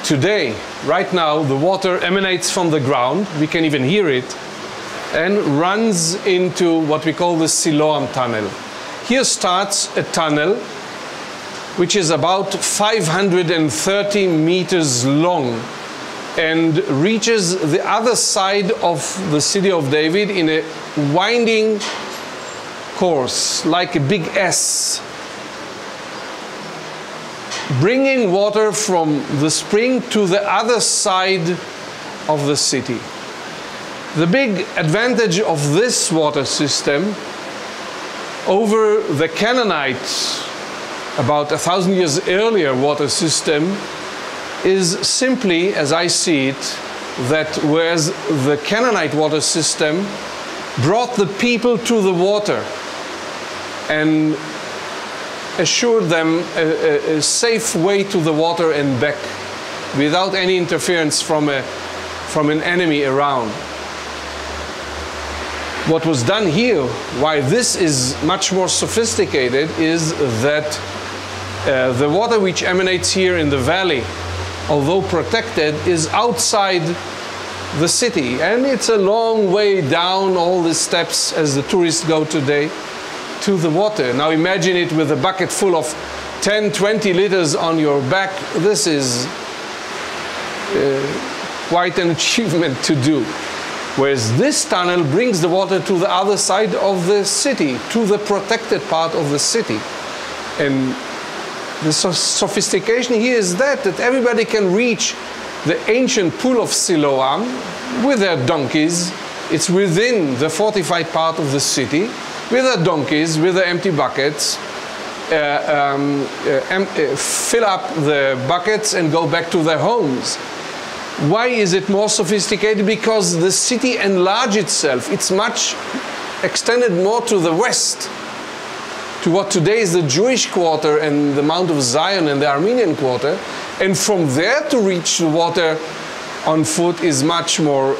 today, right now, the water emanates from the ground, we can even hear it, and runs into what we call the Shiloah tunnel. Here starts a tunnel which is about 530 meters long and reaches the other side of the city of David in a winding course, like a big S, bringing water from the spring to the other side of the city. The big advantage of this water system over the Canaanite, about 1,000 years earlier water system, is simply, as I see it, that whereas the Canaanite water system brought the people to the water and assured them a safe way to the water and back without any interference from an enemy around. What was done here, why this is much more sophisticated, is that the water which emanates here in the valley, although protected, is outside the city. And it's a long way down all the steps as the tourists go today to the water. Now imagine it with a bucket full of 10, 20 liters on your back. This is quite an achievement to do. Whereas this tunnel brings the water to the other side of the city, to the protected part of the city. And the sophistication here is that everybody can reach the ancient pool of Shiloah with their donkeys. It's within the fortified part of the city, with their donkeys, with their empty buckets, fill up the buckets and go back to their homes. Why is it more sophisticated? Because the city enlarged itself. It's much extended more to the west, to what today is the Jewish quarter and the Mount of Zion and the Armenian quarter. And from there to reach the water on foot is much more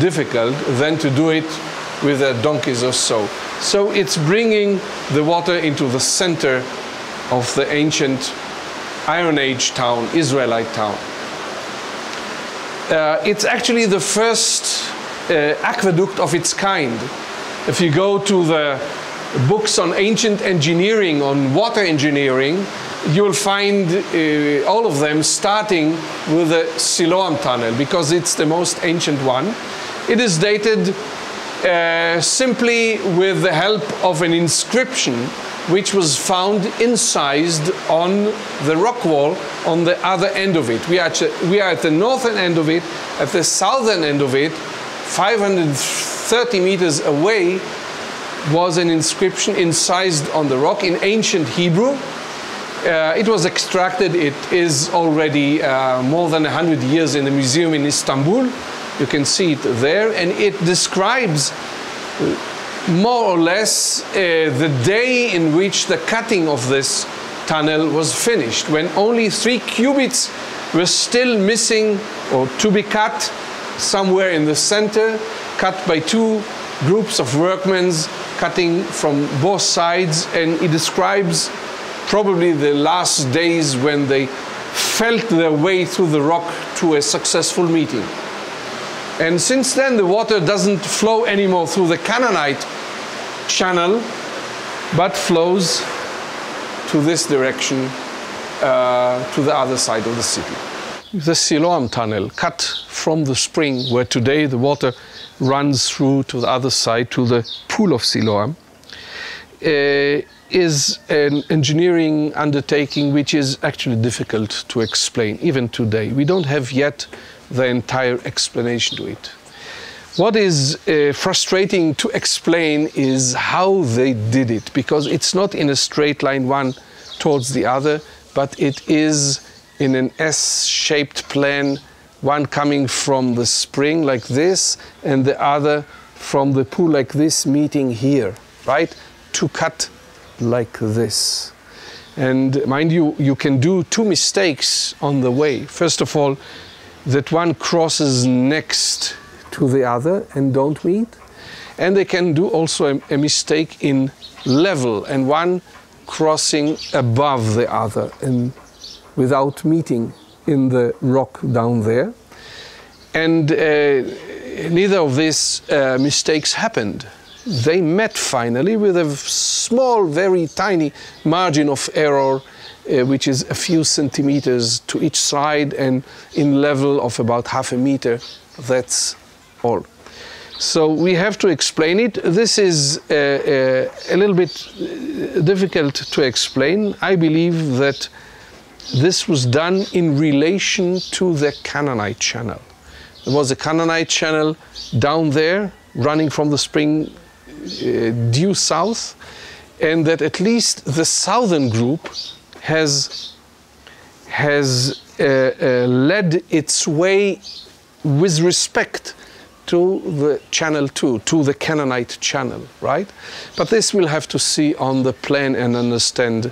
difficult than to do it with donkeys or so. So it's bringing the water into the center of the ancient Iron Age town, Israelite town. It's actually the first aqueduct of its kind. If you go to the books on ancient engineering, on water engineering, you'll find all of them starting with the Shiloah tunnel, because it's the most ancient one. It is dated simply with the help of an inscription which was found incised on the rock wall on the other end of it. We are at the northern end of it. At the southern end of it, 530 meters away, was an inscription incised on the rock in ancient Hebrew. It was extracted. It is already more than 100 years in the museum in Istanbul. You can see it there, and it describes more or less the day in which the cutting of this tunnel was finished, when only 3 cubits were still missing or to be cut somewhere in the center, cut by 2 groups of workmen cutting from both sides. And it describes probably the last days when they felt their way through the rock to a successful meeting. And since then the water doesn't flow anymore through the Canaanite channel, but flows to this direction, to the other side of the city. The Shiloah tunnel, cut from the spring where today the water runs through to the other side, to the pool of Shiloah, is an engineering undertaking which is actually difficult to explain, even today. We don't have yet the entire explanation to it. What is frustrating to explain is how they did it, because it's not in a straight line one towards the other, but it is in an S-shaped plan, one coming from the spring like this and the other from the pool like this, meeting here, right? To cut like this. And mind you, you can do 2 mistakes on the way. First of all, that one crosses next to the other and don't meet. And they can do also a mistake in level, and one crossing above the other and without meeting in the rock down there. And neither of these mistakes happened. They met finally with a small, very tiny margin of error, which is a few centimeters to each side and in level of about half a meter. That's all. So we have to explain it. This is a little bit difficult to explain. I believe that this was done in relation to the Canaanite channel. There was a Canaanite channel down there running from the spring due south, and that at least the southern group has led its way with respect to the channel 2, to the Canaanite channel, right? But this we'll have to see on the plan and understand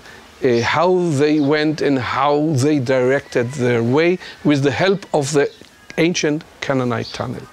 how they went and how they directed their way with the help of the ancient Canaanite tunnel.